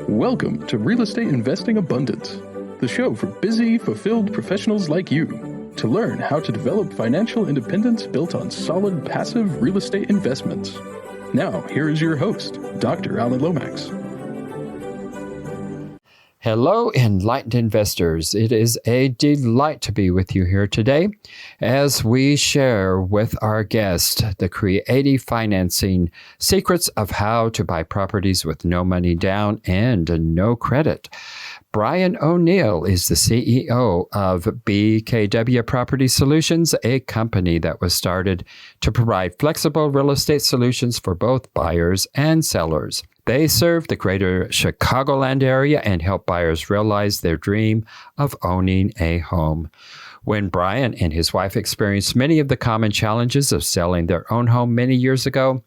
Welcome to Real Estate Investing Abundance, the show for busy, fulfilled professionals like you to learn how to develop financial independence built on solid, passive real estate investments. Now, here is your host, Dr. Alan Lomax. Hello, enlightened investors. It is a delight to be with you here today as we share with our guest the creative financing secrets of how to buy properties with no money down and no credit. Brian O'Neill is the CEO of BKW Property Solutions, a company that was started to provide flexible real estate solutions for both buyers and sellers. They serve the Greater Chicagoland area and help buyers realize their dream of owning a home. When Brian and his wife experienced many of the common challenges of selling their own home many years ago,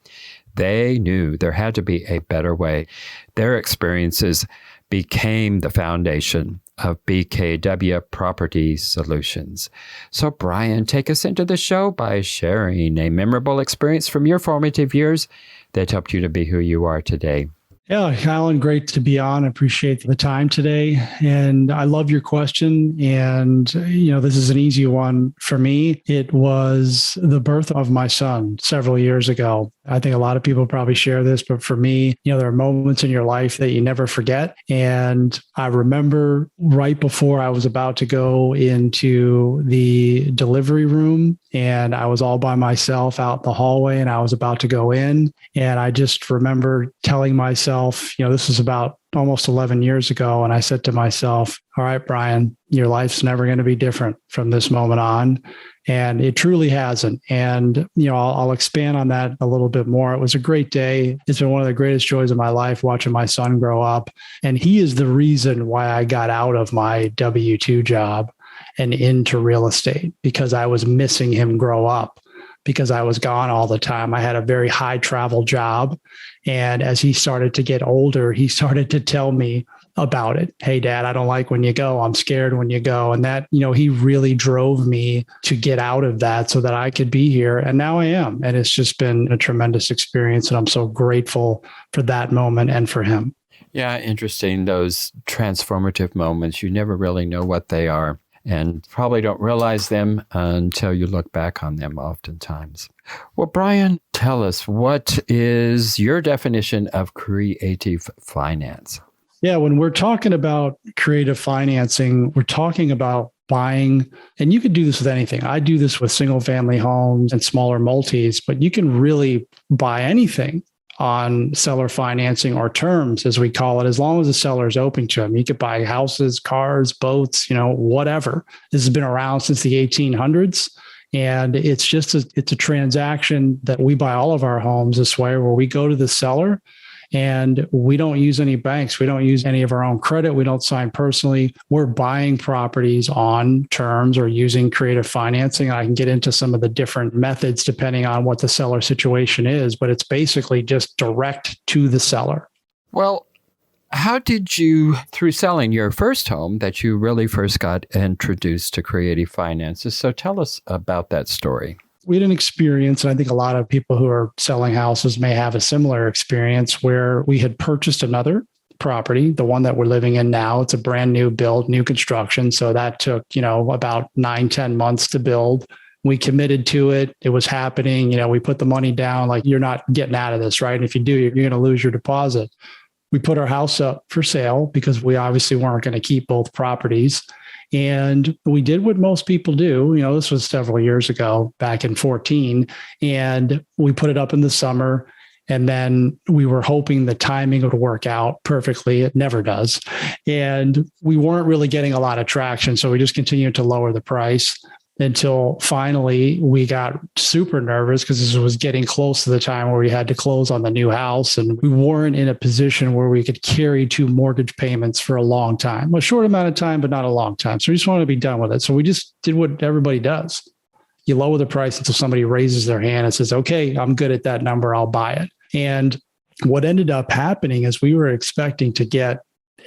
they knew there had to be a better way. Their experiences became the foundation of BKW Property Solutions. So Brian, take us into the show by sharing a memorable experience from your formative years that helped you to be who you are today. Yeah, Alan, great to be on. I appreciate the time today. And I love your question. And, this is an easy one for me. It was the birth of my son several years ago. I think a lot of people probably share this, but for me, there are moments in your life that you never forget. And I remember right before I was about to go into the delivery room, and I was all by myself out in the hallway, and I was about to go in. And I just remember telling myself, this was about almost 11 years ago. And I said to myself, all right, Brian, your life's never going to be different from this moment on. And it truly hasn't. And, I'll expand on that a little bit more. It was a great day. It's been one of the greatest joys of my life, watching my son grow up. And he is the reason why I got out of my W-2 job and into real estate, because I was missing him grow up, because I was gone all the time. I had a very high travel job. And as he started to get older, he started to tell me about it. Hey, Dad, I don't like when you go. I'm scared when you go. And that, he really drove me to get out of that so that I could be here. And now I am. And it's just been a tremendous experience. And I'm so grateful for that moment and for him. Yeah, interesting. Those transformative moments, you never really know what they are, and probably don't realize them until you look back on them oftentimes. Well, Brian, tell us, what is your definition of creative finance? Yeah, when we're talking about creative financing, we're talking about buying, and you could do this with anything. I do this with single family homes and smaller multis, but you can really buy anything on seller financing, or terms, as we call it, as long as the seller is open to them. You could buy houses, cars, boats, whatever. This has been around since the 1800s. And it's a transaction that we buy all of our homes this way, where we go to the seller and we don't use any banks. We don't use any of our own credit. We don't sign personally. We're buying properties on terms or using creative financing. I can get into some of the different methods depending on what the seller situation is, but it's basically just direct to the seller. Well, how did you, through selling your first home, that you really first got introduced to creative finances? So tell us about that story. We had an experience, and I think a lot of people who are selling houses may have a similar experience, where we had purchased another property, the one that we're living in now. It's a brand new build, new construction. So that took, about 9-10 months to build. We committed to it. It was happening. We put the money down, like, you're not getting out of this, right? And if you do, you're going to lose your deposit. We put our house up for sale because we obviously weren't going to keep both properties. And we did what most people do. This was several years ago, back in 2014, and we put it up in the summer. And then we were hoping the timing would work out perfectly. It never does. And we weren't really getting a lot of traction. So we just continued to lower the price until finally we got super nervous, because this was getting close to the time where we had to close on the new house. And we weren't in a position where we could carry 2 mortgage payments for a long time, a short amount of time, but not a long time. So we just wanted to be done with it. So we just did what everybody does. You lower the price until somebody raises their hand and says, okay, I'm good at that number, I'll buy it. And what ended up happening is we were expecting to get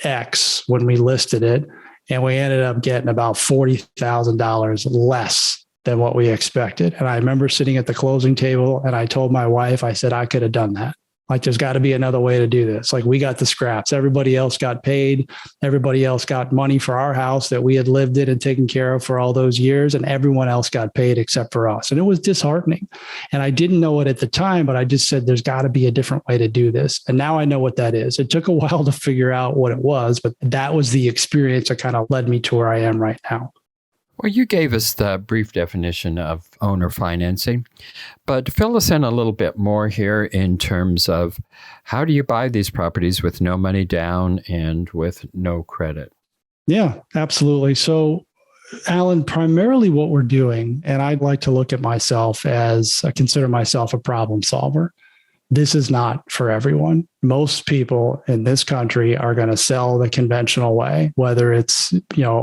X when we listed it, and we ended up getting about $40,000 less than what we expected. And I remember sitting at the closing table, and I told my wife, I said, I could have done that. Like, there's got to be another way to do this. Like, we got the scraps. Everybody else got paid. Everybody else got money for our house that we had lived in and taken care of for all those years. And everyone else got paid except for us. And it was disheartening. And I didn't know it at the time, but I just said, there's got to be a different way to do this. And now I know what that is. It took a while to figure out what it was, but that was the experience that kind of led me to where I am right now. Well, you gave us the brief definition of owner financing, but fill us in a little bit more here in terms of how do you buy these properties with no money down and with no credit? Yeah, absolutely. So, Alan, primarily what we're doing, and I'd like to look at myself as I consider myself a problem solver. This is not for everyone. Most people in this country are going to sell the conventional way, whether it's,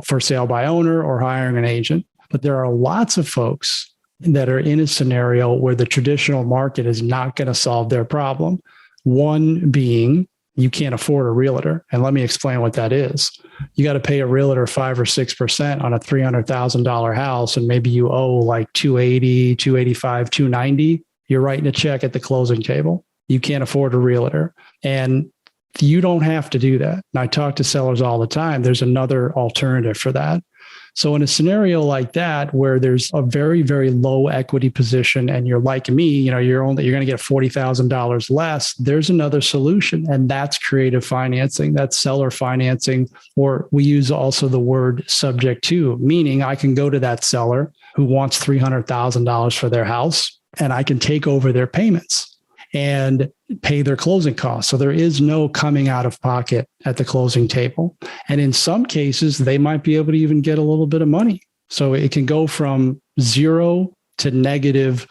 for sale by owner or hiring an agent. But there are lots of folks that are in a scenario where the traditional market is not going to solve their problem. One being, you can't afford a realtor. And let me explain what that is. You got to pay a realtor 5 or 6% on a $300,000 house, and maybe you owe like $280, $285, $290. You're writing a check at the closing table. You can't afford a realtor. And you don't have to do that. And I talk to sellers all the time. There's another alternative for that. So in a scenario like that, where there's a very, very low equity position and you're like me, you're going to get $40,000 less, there's another solution. And that's creative financing. That's seller financing, or we use also the word subject to, meaning I can go to that seller who wants $300,000 for their house, and I can take over their payments and pay their closing costs. So there is no coming out of pocket at the closing table. And in some cases, they might be able to even get a little bit of money. So it can go from zero to negative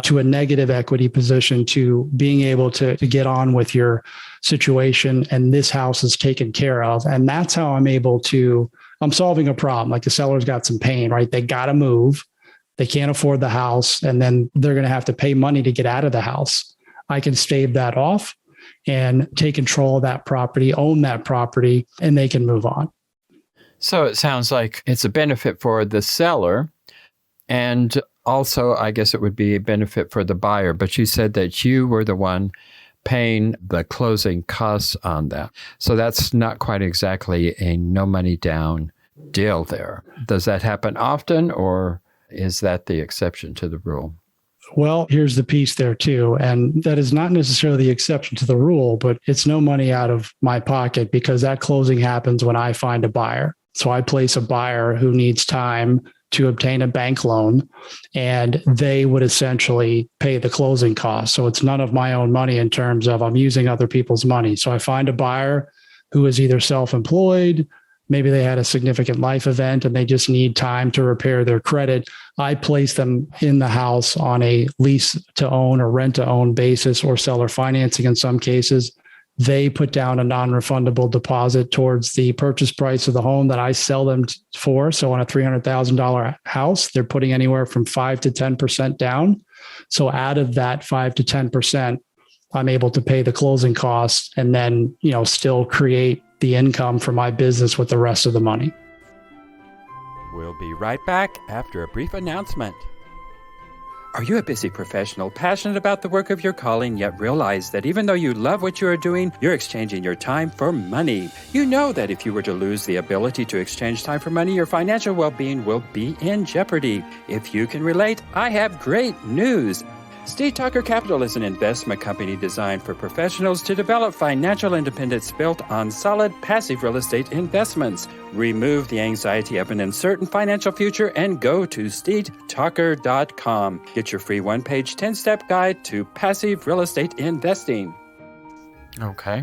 to a negative equity position to being able to get on with your situation. And this house is taken care of. And that's how I'm solving a problem. Like, the seller's got some pain, right? They got to move. They can't afford the house, and then they're going to have to pay money to get out of the house. I can stave that off and take control of that property, own that property, and they can move on. So it sounds like it's a benefit for the seller, and also I guess it would be a benefit for the buyer. But you said that you were the one paying the closing costs on that. So that's not quite exactly a no money down deal there. Does that happen often, or is that the exception to the rule? Well, here's the piece there too. And that is not necessarily the exception to the rule, but it's no money out of my pocket, because that closing happens when I find a buyer. So I place a buyer who needs time to obtain a bank loan, and they would essentially pay the closing costs. So it's none of my own money in terms of I'm using other people's money. So I find a buyer who is either self-employed, maybe they had a significant life event and they just need time to repair their credit. I place them in the house on a lease to own or rent to own basis, or seller financing in some cases. They put down a non-refundable deposit towards the purchase price of the home that I sell them for. So on a $300,000 house, they're putting anywhere from 5 to 10% down. So out of that 5 to 10%, I'm able to pay the closing costs and then, still create the income for my business with the rest of the money. We'll be right back after a brief announcement. Are you a busy professional, passionate about the work of your calling, yet realize that even though you love what you are doing, you're exchanging your time for money? You know that if you were to lose the ability to exchange time for money, your financial well-being will be in jeopardy. If you can relate, I have great news. Steed Tucker Capital is an investment company designed for professionals to develop financial independence built on solid passive real estate investments. Remove the anxiety of an uncertain financial future and go to steedtucker.com. Get your free one-page 10-step guide to passive real estate investing. Okay,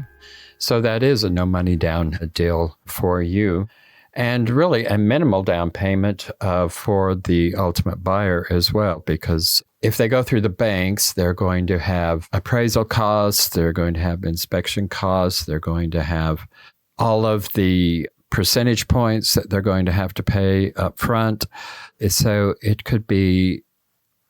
so that is a no money down deal for you. And really a minimal down payment for the ultimate buyer as well, because if they go through the banks, they're going to have appraisal costs, they're going to have inspection costs, they're going to have all of the percentage points that they're going to have to pay up front. So it could be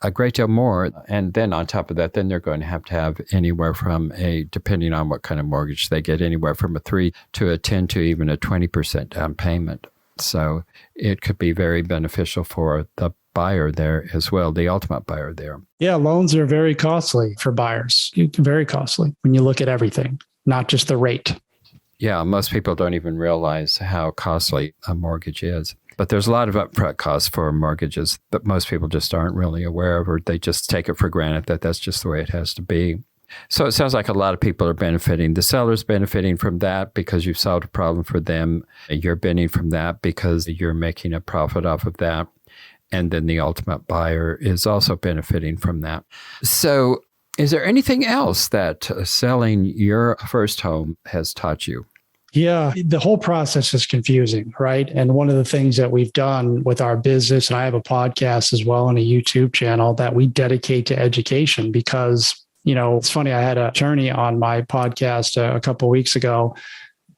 a great deal more. And then on top of that, then they're going to have anywhere from depending on what kind of mortgage they get, anywhere from a 3 to a 10 to even a 20% down payment. So it could be very beneficial for the buyer there as well, the ultimate buyer there. Yeah, loans are very costly for buyers. Very costly when you look at everything, not just the rate. Yeah, most people don't even realize how costly a mortgage is. But there's a lot of upfront costs for mortgages that most people just aren't really aware of, or they just take it for granted that that's just the way it has to be. So it sounds like a lot of people are benefiting. The seller's benefiting from that because you've solved a problem for them. You're benefiting from that because you're making a profit off of that. And then the ultimate buyer is also benefiting from that. So is there anything else that selling your first home has taught you? Yeah, the whole process is confusing, right? And one of the things that we've done with our business, and I have a podcast as well and a YouTube channel that we dedicate to education because, it's funny, I had an attorney on my podcast a couple of weeks ago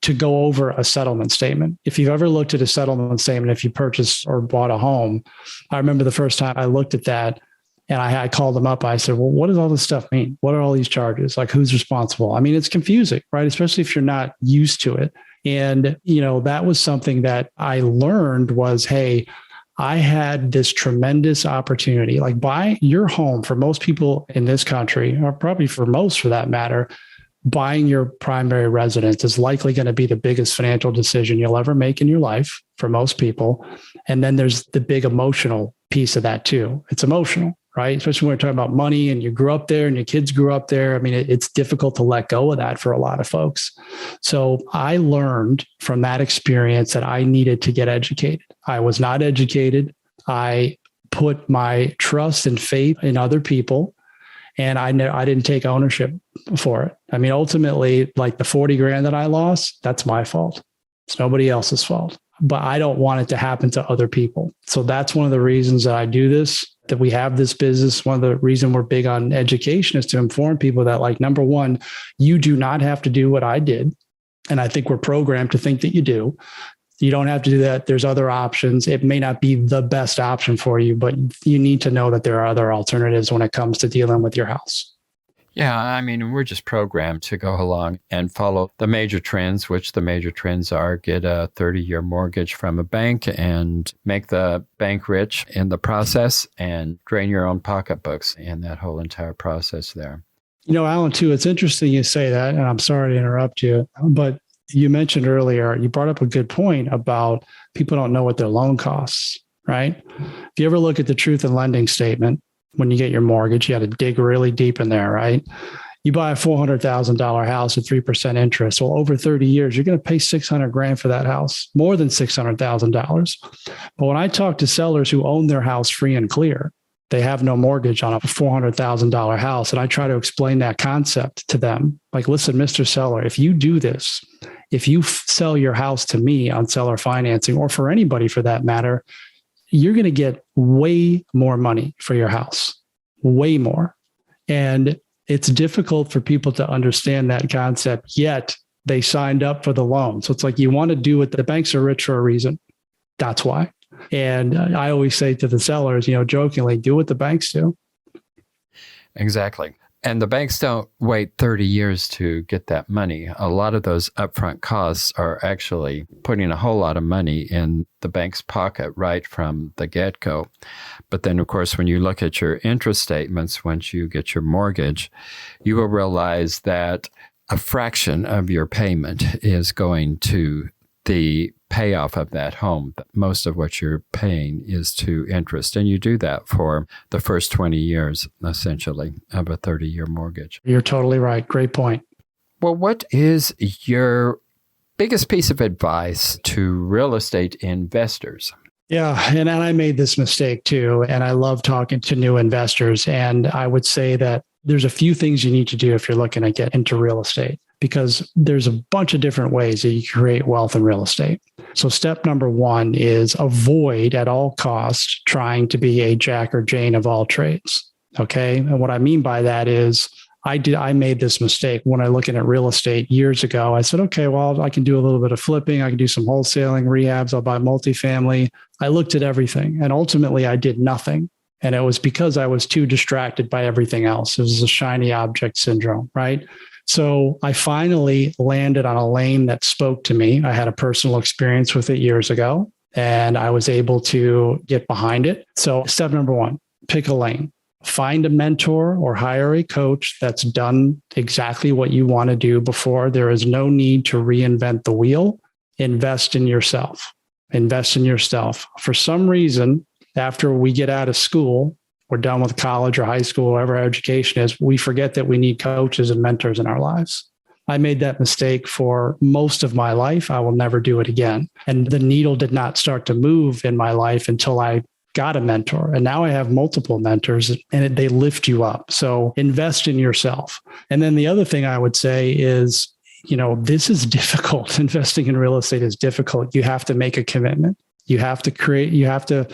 to go over a settlement statement. If you've ever looked at a settlement statement, if you purchased or bought a home, I remember the first time I looked at that and I called them up. I said, well, what does all this stuff mean? What are all these charges? Like, who's responsible? I mean, it's confusing, right? Especially if you're not used to it. And, that was something that I learned was, hey, I had this tremendous opportunity. Like, buy your home for most people in this country, or probably for most for that matter, buying your primary residence is likely going to be the biggest financial decision you'll ever make in your life for most people. And then there's the big emotional piece of that too. It's emotional, right? Especially when we're talking about money and you grew up there and your kids grew up there. I mean, it's difficult to let go of that for a lot of folks. So I learned from that experience that I needed to get educated. I was not educated. I put my trust and faith in other people. And I didn't take ownership for it. I mean, ultimately, like the 40 grand that I lost, that's my fault. It's nobody else's fault. But I don't want it to happen to other people. So that's one of the reasons that I do this, that we have this business. One of the reasons we're big on education is to inform people that, like, number one, you do not have to do what I did. And I think we're programmed to think that you do. You don't have to do that. There's other options. It may not be the best option for you, but you need to know that there are other alternatives when it comes to dealing with your house. Yeah, I mean, we're just programmed to go along and follow the major trends, which the major trends are get a 30-year mortgage from a bank and make the bank rich in the process and drain your own pocketbooks in that whole entire process there. Alan, too, it's interesting you say that, and I'm sorry to interrupt you, but you mentioned earlier, you brought up a good point about people don't know what their loan costs, right? If you ever look at the truth in lending statement, when you get your mortgage, you got to dig really deep in there, right? You buy a $400,000 house at 3% interest. Well, over 30 years, you're going to pay $600,000 for that house, more than $600,000. But when I talk to sellers who own their house free and clear, they have no mortgage on a $400,000 house. And I try to explain that concept to them. Like, listen, Mr. Seller, if you do this, if you sell your house to me on seller financing, or for anybody for that matter, you're going to get way more money for your house, way more. And it's difficult for people to understand that concept, yet they signed up for the loan. So it's like, you want to do it. The banks are rich for a reason. That's why. And I always say to the sellers, jokingly, do what the banks do. Exactly. And the banks don't wait 30 years to get that money. A lot of those upfront costs are actually putting a whole lot of money in the bank's pocket right from the get-go. But then, of course, when you look at your interest statements, once you get your mortgage, you will realize that a fraction of your payment is going to the payoff of that home. Most of what you're paying is to interest. And you do that for the first 20 years, essentially, of a 30-year mortgage. You're totally right. Great point. Well, what is your biggest piece of advice to real estate investors? Yeah. And I made this mistake too. And I love talking to new investors. And I would say that there's a few things you need to do if you're looking to get into real estate, because there's a bunch of different ways that you create wealth in real estate. So step number one is avoid at all costs trying to be a Jack or Jane of all trades. Okay. And what I mean by that is I made this mistake when I looking at real estate years ago. I said, okay, well, I can do a little bit of flipping. I can do some wholesaling, rehabs. I'll buy multifamily. I looked at everything and ultimately I did nothing. And it was because I was too distracted by everything else. It was a shiny object syndrome, right? So I finally landed on a lane that spoke to me. I had a personal experience with it years ago. and I was able to get behind it. So step number one, pick a lane. Find a mentor or hire a coach that's done exactly what you want to do before. There is no need to reinvent the wheel. Invest in yourself. Invest in yourself. For some reason, after we get out of school, we're done with college or high school, whatever our education is, we forget that we need coaches and mentors in our lives. I made that mistake for most of my life. I will never do it again. And the needle did not start to move in my life until I got a mentor. And now I have multiple mentors and they lift you up. So invest in yourself. And then the other thing I would say is, this is difficult. Investing in real estate is difficult. You have to make a commitment. You have to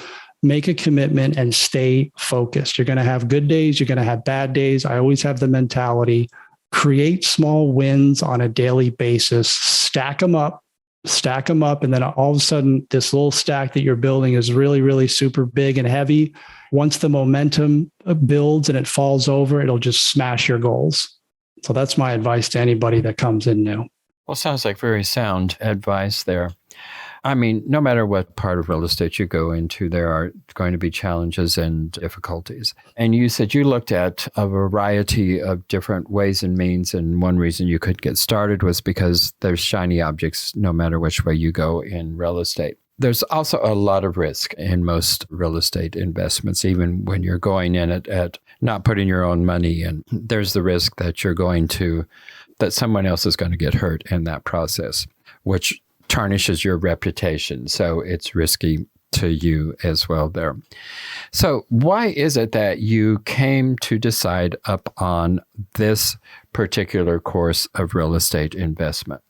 make a commitment and stay focused. You're going to have good days. You're going to have bad days. I always have the mentality, create small wins on a daily basis, stack them up. And then all of a sudden, this little stack that you're building is really, really super big and heavy. Once the momentum builds and it falls over, it'll just smash your goals. So that's my advice to anybody that comes in new. Well, sounds like very sound advice there. I mean, no matter what part of real estate you go into, there are going to be challenges and difficulties. And you said you looked at a variety of different ways and means, and one reason you could get started was because there's shiny objects no matter which way you go in real estate. There's also a lot of risk in most real estate investments, even when you're going in at not putting your own money in. There's the risk that that someone else is going to get hurt in that process, which tarnishes your reputation. So it's risky to you as well there. So why is it that you came to decide upon this particular course of real estate investment?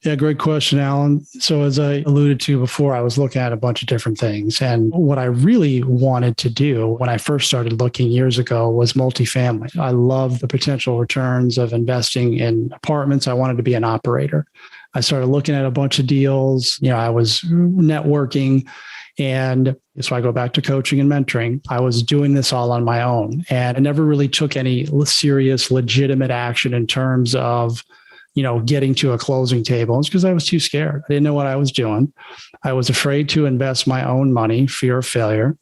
Yeah, great question, Alan. So as I alluded to before, I was looking at a bunch of different things. And what I really wanted to do when I first started looking years ago was multifamily. I love the potential returns of investing in apartments. I wanted to be an operator. I started looking at a bunch of deals. I was networking. And so I go back to coaching and mentoring. I was doing this all on my own. And I never really took any serious, legitimate action in terms of getting to a closing table. It's because I was too scared. I didn't know what I was doing. I was afraid to invest my own money, fear of failure.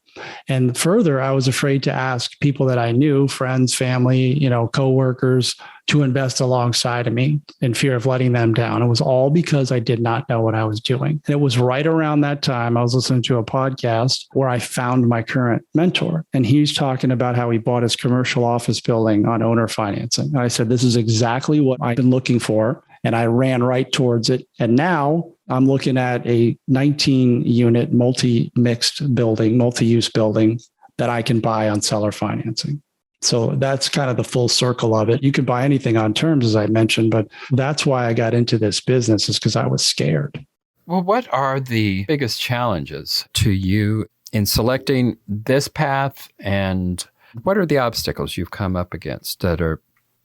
And further, I was afraid to ask people that I knew, friends, family, coworkers, to invest alongside of me in fear of letting them down. It was all because I did not know what I was doing. And it was right around that time I was listening to a podcast where I found my current mentor. And he's talking about how he bought his commercial office building on owner financing. And I said, this is exactly what I've been looking for. And I ran right towards it. And now I'm looking at a 19-unit multi-mixed building, multi-use building that I can buy on seller financing. So that's kind of the full circle of it. You can buy anything on terms, as I mentioned, but that's why I got into this business, is because I was scared. Well, what are the biggest challenges to you in selecting this path, and what are the obstacles you've come up against they're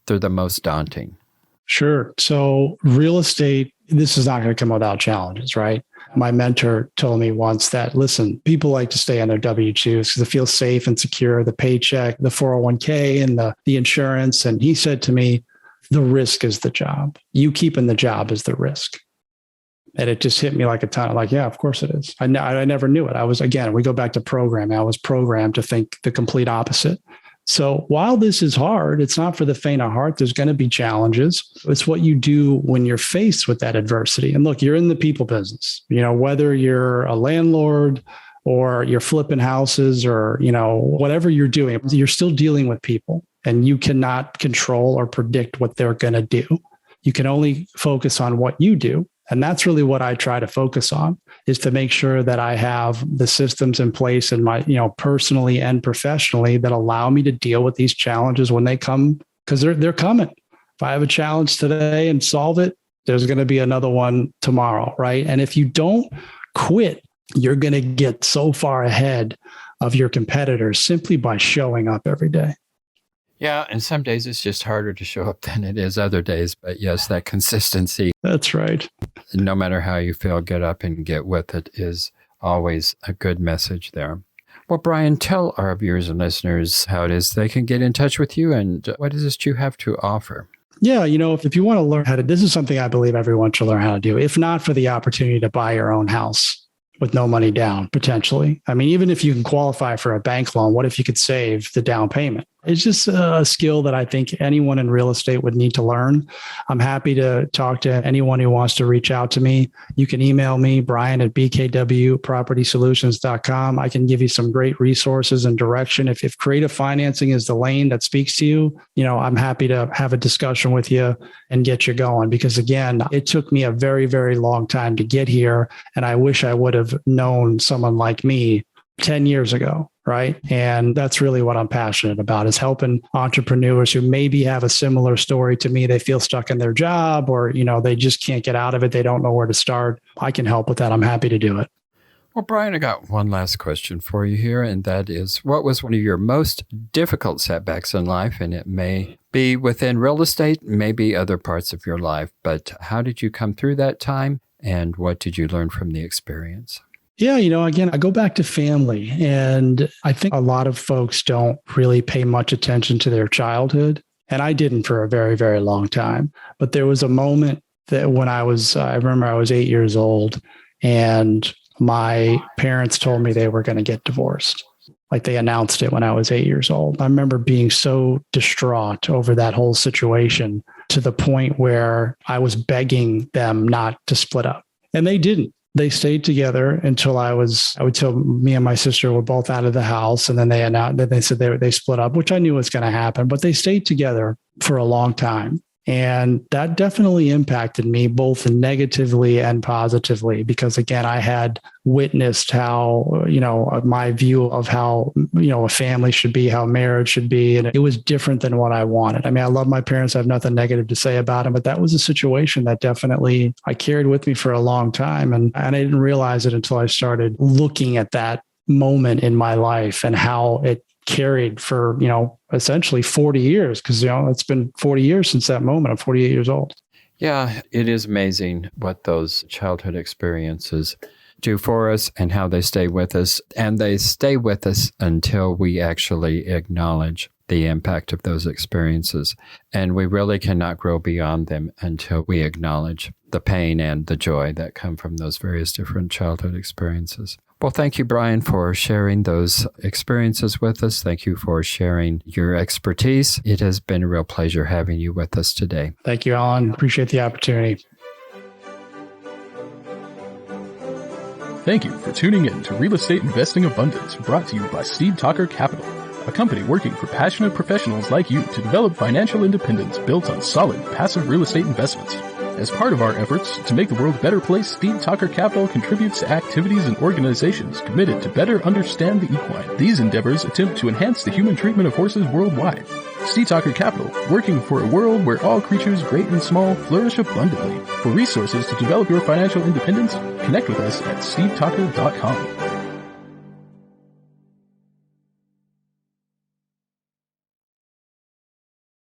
the most daunting? Sure. So real estate, this is not going to come without challenges, right? My mentor told me once that, listen, people like to stay on their W-2s because it feels safe and secure, the paycheck, the 401k and the insurance. And he said to me, the risk is the job. You keeping the job is the risk. And it just hit me like a ton. Like, yeah, of course it is. I never knew it. We go back to programming. I was programmed to think the complete opposite. So while this is hard, it's not for the faint of heart. There's going to be challenges. It's what you do when you're faced with that adversity. And look, you're in the people business, whether you're a landlord or you're flipping houses or, whatever you're doing, you're still dealing with people, and you cannot control or predict what they're going to do. You can only focus on what you do. And that's really what I try to focus on, is to make sure that I have the systems in place in my, personally and professionally, that allow me to deal with these challenges when they come, because they're coming. If I have a challenge today and solve it, there's going to be another one tomorrow, right? And if you don't quit, you're going to get so far ahead of your competitors simply by showing up every day. Yeah, and some days it's just harder to show up than it is other days. But yes, that consistency. That's right. No matter how you feel, get up and get with it is always a good message there. Well, Brian, tell our viewers and listeners how it is they can get in touch with you and what is it you have to offer. Yeah, if you want to learn this is something I believe everyone should learn how to do, if not for the opportunity to buy your own house, with no money down, potentially. I mean, even if you can qualify for a bank loan, what if you could save the down payment? It's just a skill that I think anyone in real estate would need to learn. I'm happy to talk to anyone who wants to reach out to me. You can email me, Brian at BKW Property Solutions.com. I can give you some great resources and direction. If creative financing is the lane that speaks to you, I'm happy to have a discussion with you and get you going. Because again, it took me a very, very long time to get here. And I wish I would have known someone like me 10 years ago. Right. And that's really what I'm passionate about, is helping entrepreneurs who maybe have a similar story to me. They feel stuck in their job, or, they just can't get out of it. They don't know where to start. I can help with that. I'm happy to do it. Well, Brian, I got one last question for you here, and that is, what was one of your most difficult setbacks in life? And it may be within real estate, maybe other parts of your life, but how did you come through that time, and what did you learn from the experience? Yeah, again, I go back to family, and I think a lot of folks don't really pay much attention to their childhood. And I didn't for a very, very long time. But there was a moment that when I remember I was 8 years old, and my parents told me they were going to get divorced. Like, they announced it when I was 8 years old. I remember being so distraught over that whole situation, to the point where I was begging them not to split up. And they didn't. They stayed together until me and my sister were both out of the house. And then they announced that they said they split up, which I knew was going to happen, but they stayed together for a long time. And that definitely impacted me both negatively and positively, because again, I had witnessed how, my view of how, a family should be, how marriage should be. And it was different than what I wanted. I mean, I love my parents. I have nothing negative to say about them, but that was a situation that definitely I carried with me for a long time. And I didn't realize it until I started looking at that moment in my life and how it carried for, essentially 40 years, because, it's been 40 years since that moment. I'm 48 years old. Yeah, it is amazing what those childhood experiences do for us and how they stay with us. And they stay with us until we actually acknowledge the impact of those experiences. And we really cannot grow beyond them until we acknowledge the pain and the joy that come from those various different childhood experiences. Well, thank you, Brian, for sharing those experiences with us. Thank you for sharing your expertise. It has been a real pleasure having you with us today. Thank you, Alan. Appreciate the opportunity. Thank you for tuning in to Real Estate Investing Abundance, brought to you by Steve Talker Capital, a company working for passionate professionals like you to develop financial independence built on solid, passive real estate investments. As part of our efforts to make the world a better place, Steve Talker Capital contributes to activities and organizations committed to better understand the equine. These endeavors attempt to enhance the human treatment of horses worldwide. Steve Talker Capital, working for a world where all creatures, great and small, flourish abundantly. For resources to develop your financial independence, connect with us at stevetalker.com.